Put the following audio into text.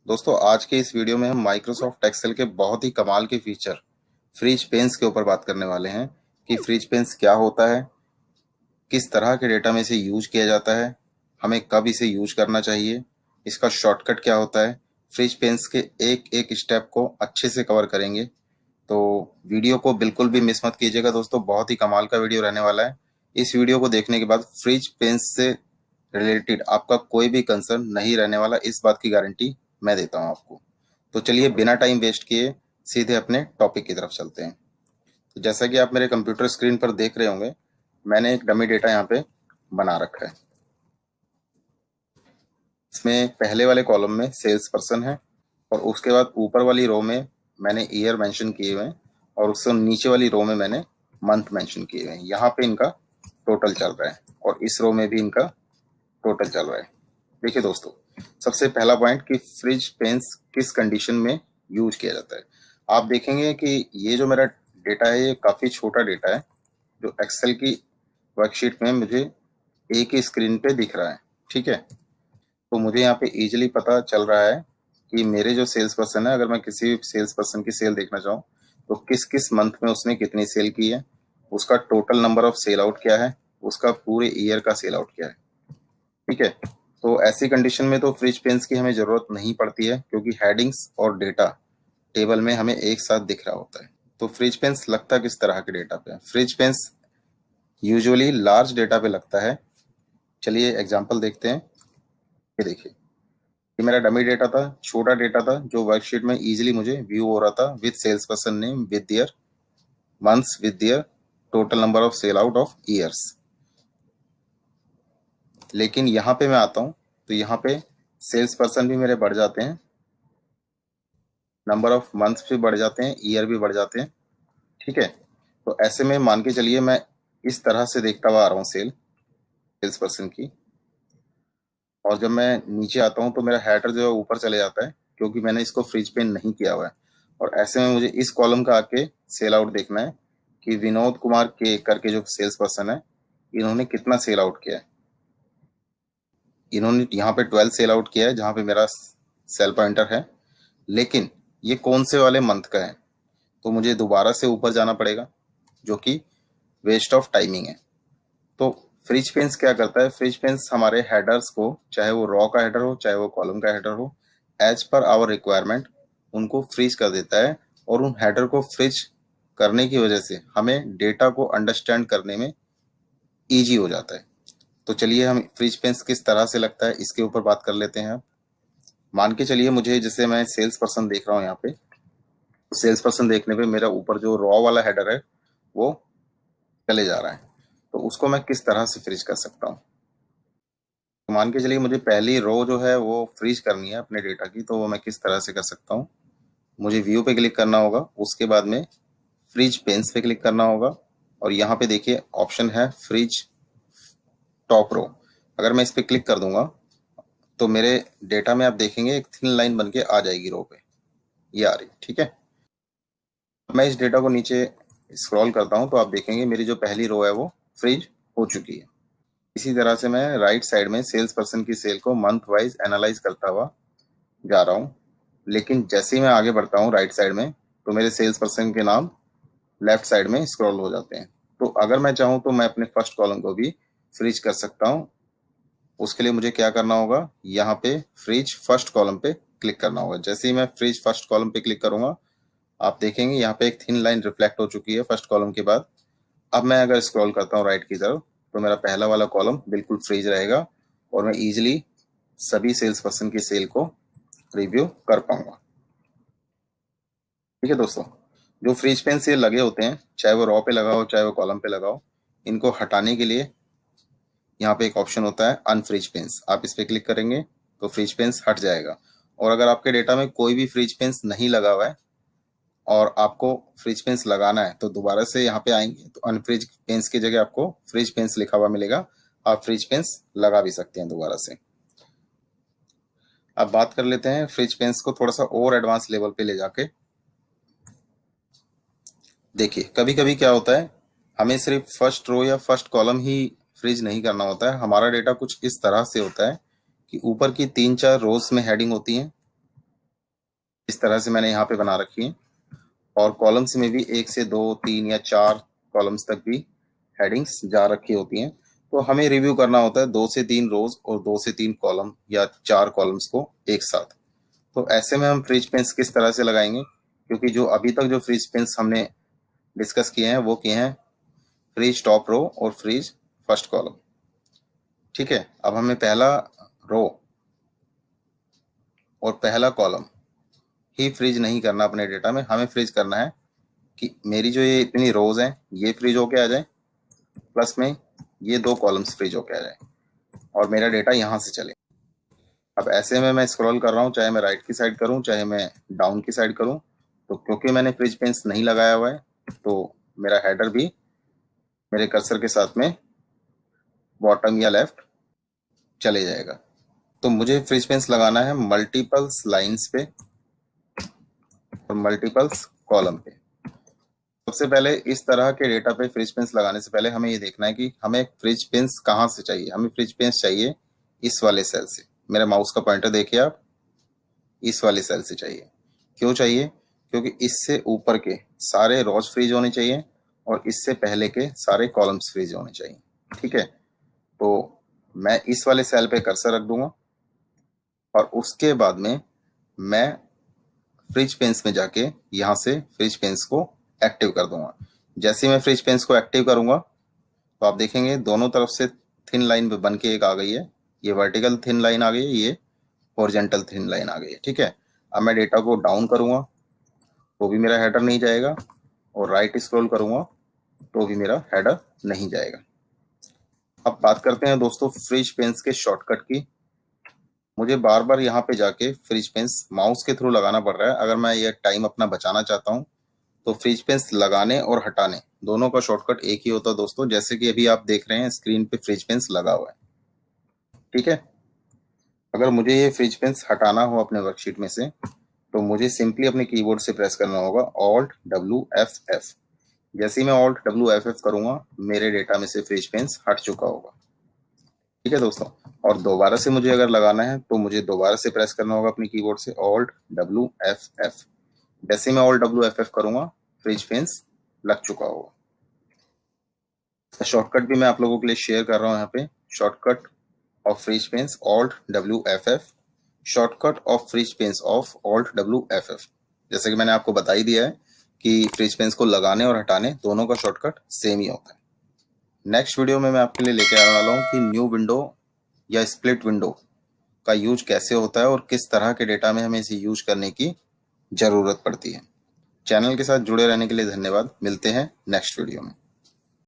दोस्तों आज के इस वीडियो में हम माइक्रोसॉफ्ट एक्सेल के बहुत ही कमाल के फीचर फ्रीज पेन्स के ऊपर बात करने वाले हैं कि फ्रीज पेन्स क्या होता है, किस तरह के डेटा में इसे यूज किया जाता है, हमें कब इसे यूज करना चाहिए, इसका शॉर्टकट क्या होता है। फ्रीज पेन्स के एक एक स्टेप को अच्छे से कवर करेंगे, तो वीडियो को बिल्कुल भी मिस मत कीजिएगा दोस्तों। बहुत ही कमाल का वीडियो रहने वाला है। इस वीडियो को देखने के बाद फ्रिज पेन्स से रिलेटेड आपका कोई भी कंसर्न नहीं रहने वाला, इस बात की गारंटी मैं देता हूं आपको। तो चलिए बिना टाइम वेस्ट किए सीधे अपने टॉपिक की तरफ चलते हैं। तो जैसा कि आप मेरे कंप्यूटर स्क्रीन पर देख रहे होंगे, मैंने एक डमी डेटा यहाँ पे बना रखा है। इसमें पहले वाले कॉलम में सेल्स पर्सन है और उसके बाद ऊपर वाली रो में मैंने ईयर मेंशन किए हुए हैं और उससे नीचे वाली रो में मैंने मंथ मेंशन किए हुए हैं। यहाँ पे इनका टोटल चल रहा है और इस रो में भी इनका टोटल चल रहा है। देखिए दोस्तों, सबसे पहला पॉइंट कि फ्रिज पेंस किस कंडीशन में यूज किया जाता है। आप देखेंगे कि ये जो मेरा डेटा है ये काफ़ी छोटा डेटा है, जो एक्सेल की वर्कशीट में मुझे एक ही स्क्रीन पे दिख रहा है। ठीक है, तो मुझे यहाँ पे इजीली पता चल रहा है कि मेरे जो सेल्स पर्सन है, अगर मैं किसी भी सेल्स पर्सन की सेल देखना चाहूँ तो किस किस मंथ में उसने कितनी सेल की है, उसका total number of sale out क्या है, उसका पूरे ईयर का सेल आउट क्या है। ठीक है, तो ऐसी कंडीशन में तो फ्रिज पेन्स की हमें ज़रूरत नहीं पड़ती है, क्योंकि हेडिंग्स और डेटा टेबल में हमें एक साथ दिख रहा होता है। तो फ्रिज पेन्स लगता किस तरह के डेटा पे है? Fridge pens usually large data पे लगता है। चलिए एग्जांपल देखते हैं। ये देखिए, ये मेरा डमी डेटा था, छोटा डेटा था, जो वर्कशीट में इजीली मुझे व्यू हो रहा था with sales person name, with their months, with their total number of sale out of years. लेकिन यहाँ पे मैं आता हूँ तो यहाँ पे सेल्स पर्सन भी मेरे बढ़ जाते हैं, नंबर ऑफ मंथ्स भी बढ़ जाते हैं, ईयर भी बढ़ जाते हैं। ठीक है, तो ऐसे में मान के चलिए मैं इस तरह से देखता हुआ आ रहा हूँ सेल्स पर्सन की। और जब मैं नीचे आता हूँ तो मेरा हेडर जो है ऊपर चले जाता है, क्योंकि मैंने इसको फ्रिज पेन नहीं किया हुआ है। और ऐसे में मुझे इस कॉलम का आके सेल आउट देखना है कि विनोद कुमार के करके जो सेल्स पर्सन है, इन्होंने कितना सेल आउट किया है। इन्होंने यहाँ पे 12 सेल आउट किया है, जहाँ पे मेरा सेल पॉइंटर है। लेकिन ये कौन से वाले मंथ का है, तो मुझे दोबारा से ऊपर जाना पड़ेगा, जो कि वेस्ट ऑफ टाइमिंग है। तो फ्रिज पेंस क्या करता है? फ्रिज पेंस हमारे हेडर्स को, चाहे वो रॉ का हेडर हो चाहे वो कॉलम का हेडर हो, एज पर आवर रिक्वायरमेंट उनको फ्रीज कर देता है। और उन हेडर को फ्रिज करने की वजह से हमें डेटा को अंडरस्टैंड करने में ईजी हो जाता है। तो चलिए हम फ्रिज पेंस किस तरह से लगता है इसके ऊपर बात कर लेते हैं। अब मान के चलिए, मुझे जैसे मैं सेल्स पर्सन देख रहा हूँ यहाँ पे, सेल्स पर्सन देखने पे मेरा ऊपर जो रॉ वाला हेडर है वो चले जा रहा है। तो उसको मैं किस तरह से फ्रीज कर सकता हूँ? तो मान के चलिए मुझे पहली रो जो है वो फ्रीज करनी है अपने डेटा की, तो वो मैं किस तरह से कर सकता हूँ? मुझे व्यू पे क्लिक करना होगा, उसके बाद में फ्रीज पेन्स पे क्लिक करना होगा और यहाँ पे देखिए ऑप्शन है फ्रीज टॉप रो। अगर मैं इस पे क्लिक कर दूंगा तो मेरे डेटा में आप देखेंगे एक थिन लाइन बन के आ जाएगी रो पे, ये आ रही। ठीक है, मैं इस डेटा को नीचे स्क्रॉल करता हूँ तो आप देखेंगे मेरी जो पहली रो है वो फ्रीज हो चुकी है। इसी तरह से मैं राइट साइड में सेल्स पर्सन की सेल को मंथ वाइज एनालाइज करता हुआ जा रहा हूँ। लेकिन जैसे ही मैं आगे बढ़ता हूँ राइट साइड में, तो मेरे सेल्स पर्सन के नाम लेफ्ट साइड में स्क्रॉल हो जाते हैं। तो अगर मैं चाहूँ तो मैं अपने फर्स्ट कॉलम को भी फ्रीज कर सकता हूँ। उसके लिए मुझे क्या करना होगा? यहाँ पे फ्रीज फर्स्ट कॉलम पे क्लिक करना होगा। जैसे ही मैं फ्रीज फर्स्ट कॉलम पे क्लिक करूंगा, आप देखेंगे यहाँ पे एक थिन लाइन रिफ्लेक्ट हो चुकी है फर्स्ट कॉलम के बाद। अब मैं अगर स्क्रॉल करता हूँ राइट की तरफ, तो मेरा पहला वाला कॉलम बिल्कुल फ्रीज रहेगा और मैं इजीली सभी सेल्स पर्सन की सेल को रिव्यू कर पाऊंगा। ठीक है दोस्तों, जो फ्रीज पेन्स ये लगे होते हैं, चाहे वो रॉ पे लगा हो चाहे वो कॉलम पे लगा हो, इनको हटाने के लिए यहाँ पे एक ऑप्शन होता है अनफ्रीज पेन्स। आप इस पे क्लिक करेंगे तो फ्रीज पेन्स हट जाएगा। और अगर आपके डेटा में कोई भी फ्रीज पेन्स नहीं लगा हुआ है और आपको फ्रिज पेंस लगाना है, तो दोबारा से यहाँ पे आएंगे तो अनफ्रिज पेंस की जगह आपको फ्रिज पेंस लिखा हुआ मिलेगा। आप फ्रिज पेंस लगा भी सकते हैं दोबारा से। अब बात कर लेते हैं फ्रिज पेंस को थोड़ा सा और एडवांस लेवल पे ले जाके। देखिए कभी कभी क्या होता है, हमें सिर्फ फर्स्ट रो या फर्स्ट कॉलम ही फ्रीज नहीं करना होता है। हमारा डेटा कुछ इस तरह से होता है कि ऊपर की 3-4 रोज में हेडिंग होती हैं इस तरह से मैंने यहाँ पे बना रखी है। और कॉलम्स में भी 1 से 2, 3 या 4 कॉलम्स तक भी हेडिंग्स जा रखी होती हैं। तो हमें रिव्यू करना होता है 2 से 3 रोज और 2 से 3 कॉलम या 4 कॉलम्स को एक साथ। तो ऐसे में हम फ्रिज पेंस किस तरह से लगाएंगे, क्योंकि जो अभी तक जो फ्रिज पेंस हमने डिस्कस किए हैं वो किए हैं फ्रिज टॉप रो और फ्रिज फर्स्ट कॉलम। ठीक है, अब हमें पहला रो और पहला कॉलम ही फ्रीज नहीं करना अपने डेटा में। हमें फ्रीज करना है कि मेरी जो ये इतनी रोज हैं ये फ्रीज होके आ जाए, प्लस में ये 2 कॉलम्स फ्रीज होके आ जाए और मेरा डेटा यहाँ से चले। अब ऐसे में मैं स्क्रॉल कर रहा हूँ, चाहे मैं राइट की साइड करूँ चाहे मैं डाउन की साइड करूँ, तो क्योंकि मैंने फ्रिज पेंस नहीं लगाया हुआ है तो मेरा हेडर भी मेरे कर्सर के साथ में बॉटम या लेफ्ट चले जाएगा। तो मुझे फ्रिज पेंस लगाना है मल्टीपल्स लाइंस पे और मल्टीपल्स कॉलम पे। सबसे पहले इस तरह के डेटा पे फ्रिज पेंस लगाने से पहले हमें ये देखना है कि हमें फ्रिज पेंस कहाँ से चाहिए। हमें फ्रिज पेंस चाहिए इस वाले सेल से। मेरा माउस का पॉइंटर देखिए आप, इस वाले सेल से चाहिए। क्यों चाहिए? क्योंकि इससे ऊपर के सारे रोज फ्रीज होने चाहिए और इससे पहले के सारे कॉलम्स फ्रीज होने चाहिए। ठीक है, तो मैं इस वाले सेल पे कर्सर रख दूंगा और उसके बाद में मैं फ्रिज पेंस में जाके यहाँ से फ्रिज पेंस को एक्टिव कर दूंगा। जैसे ही मैं फ्रिज पेंस को एक्टिव करूंगा तो आप देखेंगे दोनों तरफ से थिन लाइन बन के एक आ गई है। ये वर्टिकल थिन लाइन आ गई है, ये हॉरिजॉन्टल थिन लाइन आ गई है। ठीक है, अब मैं डेटा को डाउन करूंगा तो भी मेरा हेडर नहीं जाएगा और राइट स्क्रॉल करूंगा तो भी मेरा हेडर नहीं जाएगा। अब बात करते हैं दोस्तों फ्रिज पेंस के शॉर्टकट की। मुझे बार बार यहाँ पे जाके फ्रिज पेंस माउस के थ्रू लगाना पड़ रहा है। अगर मैं ये टाइम अपना बचाना चाहता हूँ तो फ्रिज पेंस लगाने और हटाने दोनों का शॉर्टकट एक ही होता है दोस्तों। जैसे कि अभी आप देख रहे हैं स्क्रीन पे फ्रिज पेंस लगा हुआ है। ठीक है, अगर मुझे ये फ्रिज पेंस हटाना हो अपने वर्कशीट में से तो मुझे सिंपली अपने कीबोर्ड से प्रेस करना होगा Alt+W+F। जैसे ही मैं Alt+W+F करूंगा मेरे डेटा में से फ्रिज पेंस हट चुका होगा। ठीक है दोस्तों, और दोबारा से मुझे अगर लगाना है तो मुझे दोबारा से प्रेस करना होगा अपनी कीबोर्ड से Alt+W+F। जैसे ही मैं Alt+W+F करूंगा फ्रिज पेंस लग चुका होगा। शॉर्टकट भी मैं आप लोगों के लिए शेयर कर रहा हूँ यहाँ पे। Shortcut of freeze panes Alt+W+F, shortcut of freeze panes of Alt+W+F। जैसे कि मैंने आपको बता ही दिया है कि फ्रिज पेंस को लगाने और हटाने दोनों का शॉर्टकट सेम ही होता है। नेक्स्ट वीडियो में मैं आपके लिए लेके आने वाला हूँ कि न्यू विंडो या स्प्लिट विंडो का यूज कैसे होता है और किस तरह के डेटा में हमें इसे यूज करने की जरूरत पड़ती है। चैनल के साथ जुड़े रहने के लिए धन्यवाद। मिलते हैं नेक्स्ट वीडियो में।